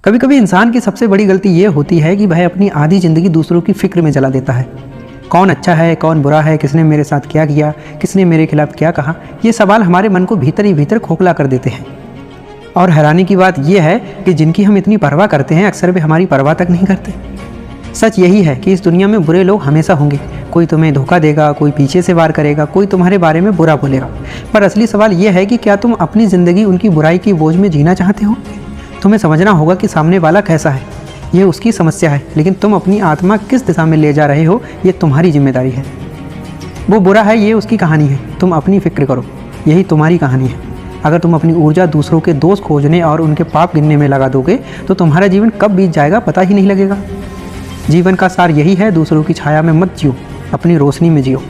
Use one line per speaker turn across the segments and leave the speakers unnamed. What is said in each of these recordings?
कभी कभी इंसान की सबसे बड़ी गलती ये होती है कि वह अपनी आधी ज़िंदगी दूसरों की फिक्र में जला देता है। कौन अच्छा है, कौन बुरा है, किसने मेरे साथ क्या किया, किसने मेरे खिलाफ क्या कहा, ये सवाल हमारे मन को भीतर ही भीतर खोखला कर देते हैं। और हैरानी की बात यह है कि जिनकी हम इतनी परवाह करते हैं अक्सर वे हमारी परवाह तक नहीं करते। सच यही है कि इस दुनिया में बुरे लोग हमेशा होंगे। कोई तुम्हें धोखा देगा, कोई पीछे से वार करेगा, कोई तुम्हारे बारे में बुरा बोलेगा। पर असली सवाल यह है कि क्या तुम अपनी ज़िंदगी उनकी बुराई की बोझ में जीना चाहते हो? तुम्हें समझना होगा कि सामने वाला कैसा है, ये उसकी समस्या है, लेकिन तुम अपनी आत्मा किस दिशा में ले जा रहे हो ये तुम्हारी जिम्मेदारी है। वो बुरा है, ये उसकी कहानी है, तुम अपनी फिक्र करो, यही तुम्हारी कहानी है। अगर तुम अपनी ऊर्जा दूसरों के दोष खोजने और उनके पाप गिनने में लगा दोगे तो तुम्हारा जीवन कब बीत जाएगा पता ही नहीं लगेगा। जीवन का सार यही है, दूसरों की छाया में मत जियो, अपनी रोशनी में जियो।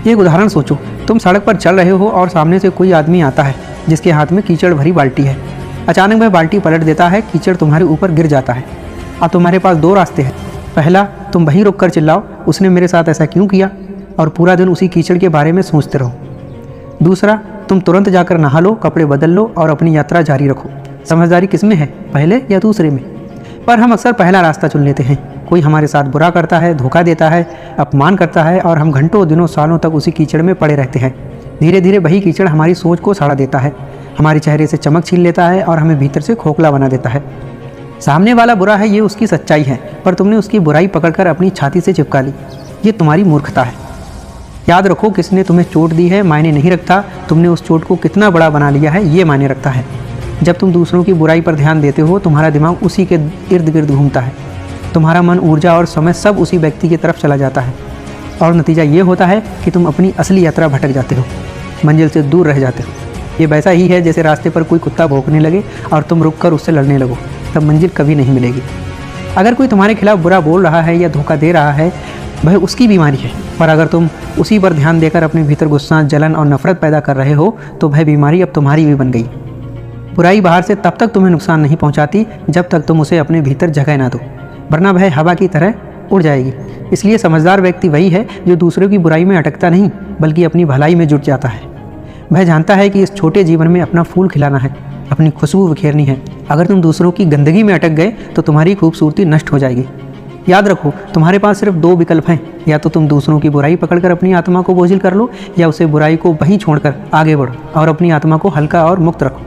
एक उदाहरण सोचो, तुम सड़क पर चल रहे हो और सामने से कोई आदमी आता है जिसके हाथ में कीचड़ भरी बाल्टी है। अचानक वह बाल्टी पलट देता है, कीचड़ तुम्हारे ऊपर गिर जाता है। अब तुम्हारे पास दो रास्ते हैं। पहला, तुम वहीं रुक कर चिल्लाओ, उसने मेरे साथ ऐसा क्यों किया, और पूरा दिन उसी कीचड़ के बारे में सोचते रहो। दूसरा, तुम तुरंत जाकर नहा लो, कपड़े बदल लो और अपनी यात्रा जारी रखो। समझदारी किस में है, पहले या दूसरे में? पर हम अक्सर पहला रास्ता चुन लेते हैं। कोई हमारे साथ बुरा करता है, धोखा देता है, अपमान करता है और हम घंटों दिनों सालों तक उसी कीचड़ में पड़े रहते हैं। धीरे धीरे वही कीचड़ हमारी सोच को सड़ा देता है, हमारे चेहरे से चमक छीन लेता है और हमें भीतर से खोखला बना देता है। सामने वाला बुरा है, ये उसकी सच्चाई है, पर तुमने उसकी बुराई पकड़कर अपनी छाती से चिपका ली। ये तुम्हारी मूर्खता है। याद रखो, किसने तुम्हें चोट दी है मायने नहीं रखता, तुमने उस चोट को कितना बड़ा बना लिया है ये मायने रखता है। जब तुम दूसरों की बुराई पर ध्यान देते हो तुम्हारा दिमाग उसी के इर्द गिर्द घूमता है। तुम्हारा मन, ऊर्जा और समय सब उसी व्यक्ति की तरफ चला जाता है और नतीजा ये होता है कि तुम अपनी असली यात्रा भटक जाते हो, मंजिल से दूर रह जाते हो। ये वैसा ही है जैसे रास्ते पर कोई कुत्ता भौंकने लगे और तुम रुककर उससे लड़ने लगो, तब मंजिल कभी नहीं मिलेगी। अगर कोई तुम्हारे खिलाफ बुरा बोल रहा है या धोखा दे रहा है, वह उसकी बीमारी है, पर अगर तुम उसी पर ध्यान देकर अपने भीतर गुस्सा, जलन और नफरत पैदा कर रहे हो तो वह बीमारी अब तुम्हारी भी बन गई। बुराई बाहर से तब तक तुम्हें नुकसान नहीं पहुंचाती जब तक तुम उसे अपने भीतर जगह ना दो, वरना वह हवा की तरह उड़ जाएगी। इसलिए समझदार व्यक्ति वही है जो दूसरों की बुराई में अटकता नहीं बल्कि अपनी भलाई में जुट जाता है। वह जानता है कि इस छोटे जीवन में अपना फूल खिलाना है, अपनी खुशबू बिखेरनी है। अगर तुम दूसरों की गंदगी में अटक गए तो तुम्हारी खूबसूरती नष्ट हो जाएगी। याद रखो, तुम्हारे पास सिर्फ दो विकल्प हैं, या तो तुम दूसरों की बुराई पकड़कर अपनी आत्मा को बोझिल कर लो, या उसे बुराई को वहीं छोड़कर आगे बढ़ो और अपनी आत्मा को हल्का और मुक्त रखो।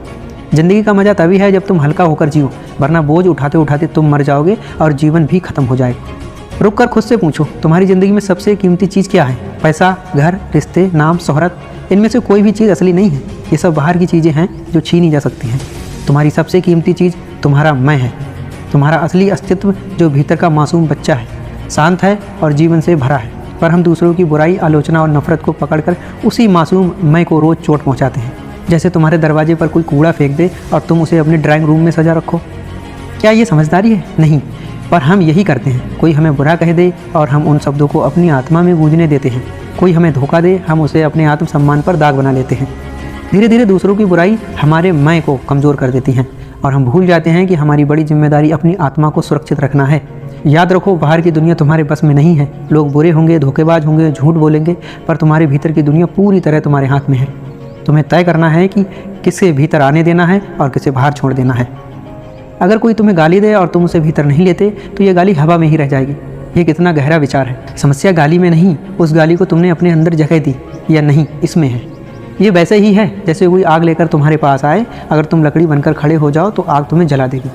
ज़िंदगी का मज़ा तभी है जब तुम हल्का होकर जियो, वरना बोझ उठाते उठाते तुम मर जाओगे और जीवन भी खत्म हो जाएगा। रुक कर खुद से पूछो, तुम्हारी ज़िंदगी में सबसे कीमती चीज़ क्या है? पैसा, घर, रिश्ते, नाम, शोहरत? इनमें से कोई भी चीज़ असली नहीं है। ये सब बाहर की चीज़ें हैं जो छीनी जा सकती हैं। तुम्हारी सबसे कीमती चीज़ तुम्हारा मैं है, तुम्हारा असली अस्तित्व जो भीतर का मासूम बच्चा है, शांत है और जीवन से भरा है। पर हम दूसरों की बुराई, आलोचना और नफरत को पकड़कर उसी मासूम मैं को रोज़ चोट पहुंचाते हैं। जैसे तुम्हारे दरवाजे पर कोई कूड़ा फेंक दे और तुम उसे अपने ड्राइंग रूम में सजा रखो। क्या ये समझदारी है? नहीं, पर हम यही करते हैं। कोई हमें बुरा कह दे और हम उन शब्दों को अपनी आत्मा में गूंजने देते हैं। कोई हमें धोखा दे, हम उसे अपने आत्मसम्मान पर दाग बना लेते हैं। धीरे धीरे दूसरों की बुराई हमारे मैं को कमज़ोर कर देती हैं और हम भूल जाते हैं कि हमारी बड़ी जिम्मेदारी अपनी आत्मा को सुरक्षित रखना है। याद रखो, बाहर की दुनिया तुम्हारे बस में नहीं है। लोग बुरे होंगे, धोखेबाज होंगे, झूठ बोलेंगे, पर तुम्हारे भीतर की दुनिया पूरी तरह तुम्हारे हाथ में है। तुम्हें तय करना है कि किसे भीतर आने देना है और किसे बाहर छोड़ देना है। अगर कोई तुम्हें गाली दे और तुम उसे भीतर नहीं लेते तो ये गाली हवा में ही रह जाएगी। ये कितना गहरा विचार है। समस्या गाली में नहीं, उस गाली को तुमने अपने अंदर जगह दी या नहीं, इसमें है। ये वैसे ही है जैसे कोई आग लेकर तुम्हारे पास आए। अगर तुम लकड़ी बनकर खड़े हो जाओ तो आग तुम्हें जला देगी,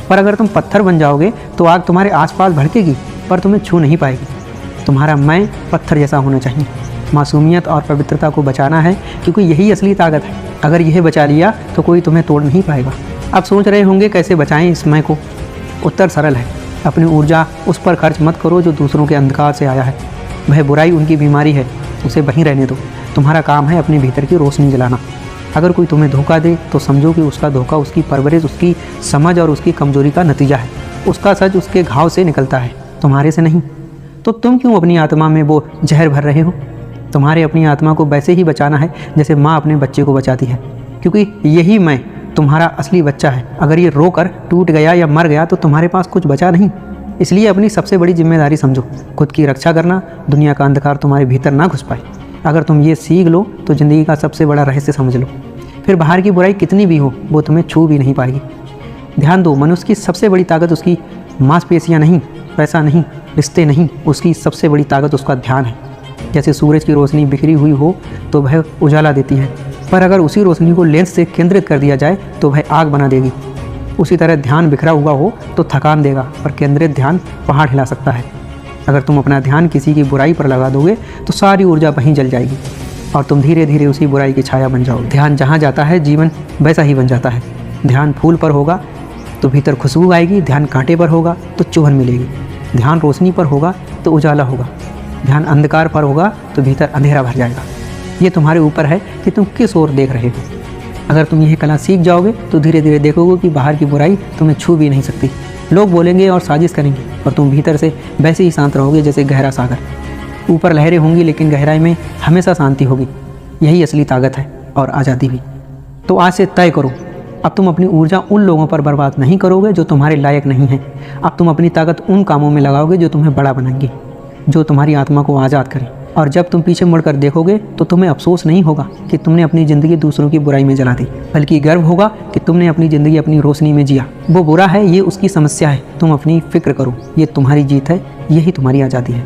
पर अगर तुम पत्थर बन जाओगे तो आग तुम्हारे आसपास भड़केगी पर तुम्हें छू नहीं पाएगी। तुम्हारा मैं पत्थर जैसा होना चाहिए। मासूमियत और पवित्रता को बचाना है, क्योंकि यही असली ताकत है। अगर यह बचा लिया तो कोई तुम्हें तोड़ नहीं पाएगा। अब सोच रहे होंगे कैसे बचाएं इस मैं को? उत्तर सरल है, अपनी ऊर्जा उस पर खर्च मत करो जो दूसरों के अंधकार से आया है। वह बुराई उनकी बीमारी है, उसे वहीं रहने दो। तुम्हारा काम है अपने भीतर की रोशनी जलाना। अगर कोई तुम्हें धोखा दे तो समझो कि उसका धोखा उसकी परवरिश, उसकी समझ और उसकी कमजोरी का नतीजा है। उसका सच उसके घाव से निकलता है, तुम्हारे से नहीं। तो तुम क्यों अपनी आत्मा में वो जहर भर रहे हो? तुम्हारे अपनी आत्मा को वैसे ही बचाना है जैसे माँ अपने बच्चे को बचाती है, क्योंकि यही मैं तुम्हारा असली बच्चा है। अगर ये रोकर टूट गया या मर गया तो तुम्हारे पास कुछ बचा नहीं। इसलिए अपनी सबसे बड़ी जिम्मेदारी समझो, खुद की रक्षा करना, दुनिया का अंधकार तुम्हारे भीतर ना घुस पाए। अगर तुम ये सीख लो तो ज़िंदगी का सबसे बड़ा रहस्य समझ लो। फिर बाहर की बुराई कितनी भी हो वो तुम्हें छू भी नहीं पाएगी। ध्यान दो, मनुष्य की सबसे बड़ी ताकत उसकी मांसपेशियाँ नहीं, पैसा नहीं, रिश्ते नहीं, उसकी सबसे बड़ी ताकत उसका ध्यान है। जैसे सूरज की रोशनी बिखरी हुई हो तो वह उजाला देती है, पर अगर उसी रोशनी को लेंस से केंद्रित कर दिया जाए तो वह आग बना देगी। उसी तरह ध्यान बिखरा हुआ हो तो थकान देगा, पर केंद्रित ध्यान पहाड़ हिला सकता है। अगर तुम अपना ध्यान किसी की बुराई पर लगा दोगे तो सारी ऊर्जा वहीं जल जाएगी और तुम धीरे धीरे उसी बुराई की छाया बन जाओगे। ध्यान जहाँ जाता है जीवन वैसा ही बन जाता है। ध्यान फूल पर होगा तो भीतर खुशबू आएगी, ध्यान कांटे पर होगा तो चुभन मिलेगी, ध्यान रोशनी पर होगा तो उजाला होगा, ध्यान अंधकार पर होगा तो भीतर अंधेरा भर जाएगा। ये तुम्हारे ऊपर है कि तुम किस ओर देख रहे हो। अगर तुम यह कला सीख जाओगे तो धीरे धीरे देखोगे कि बाहर की बुराई तुम्हें छू भी नहीं सकती। लोग बोलेंगे और साजिश करेंगे और तुम भीतर से वैसे ही शांत रहोगे जैसे गहरा सागर। ऊपर लहरें होंगी लेकिन गहराई में हमेशा शांति होगी। यही असली ताकत है और आज़ादी भी। तो आज से तय करो, अब तुम अपनी ऊर्जा उन लोगों पर बर्बाद नहीं करोगे जो तुम्हारे लायक नहीं हैं। अब तुम अपनी ताकत उन कामों में लगाओगे जो तुम्हें बड़ा बनाएंगे, जो तुम्हारी आत्मा को आज़ाद करें। और जब तुम पीछे मुड़कर देखोगे तो तुम्हें अफसोस नहीं होगा कि तुमने अपनी ज़िंदगी दूसरों की बुराई में जला दी, बल्कि गर्व होगा कि तुमने अपनी ज़िंदगी अपनी रोशनी में जिया। वो बुरा है, ये उसकी समस्या है, तुम अपनी फिक्र करो, ये तुम्हारी जीत है, यही तुम्हारी आज़ादी है।